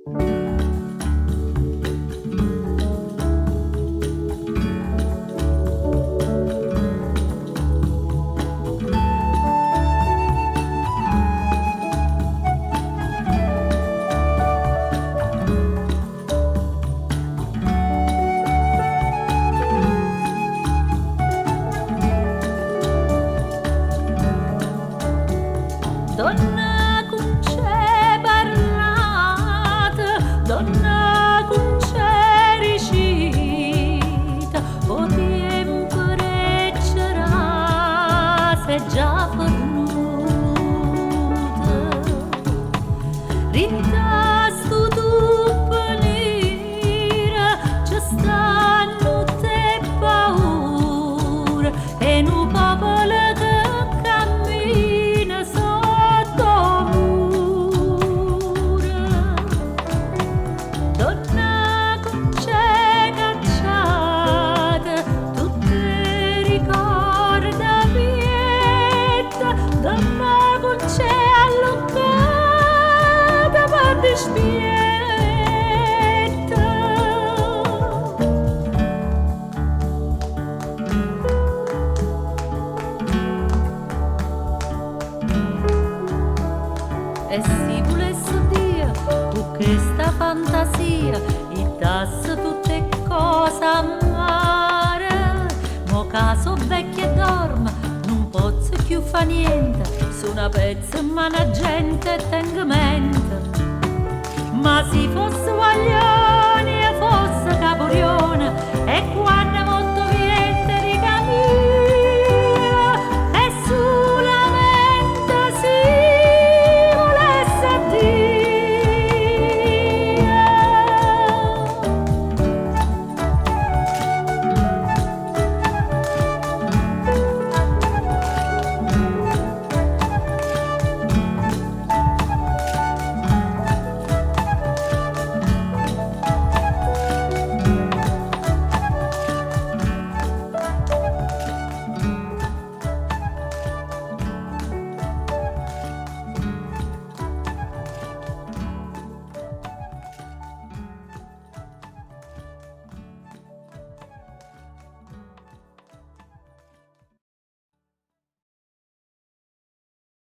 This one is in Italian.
Donna con c'è parlata, donna con c'è riuscita, o tempo reggerà se già fornuta. Rintasto tu palira, ci stanno te paura, e nu popolo che cammina sotto mura. Donna con c'è cacciata, tutte ricorda pieta, donna con c'è allungata, ma dispieta. E si volesse dire con questa fantasia i tasse tutte cose amare, mo caso vecchia dorma non posso più fa niente, su una pezza ma la gente tenga mente, ma si fosse voglio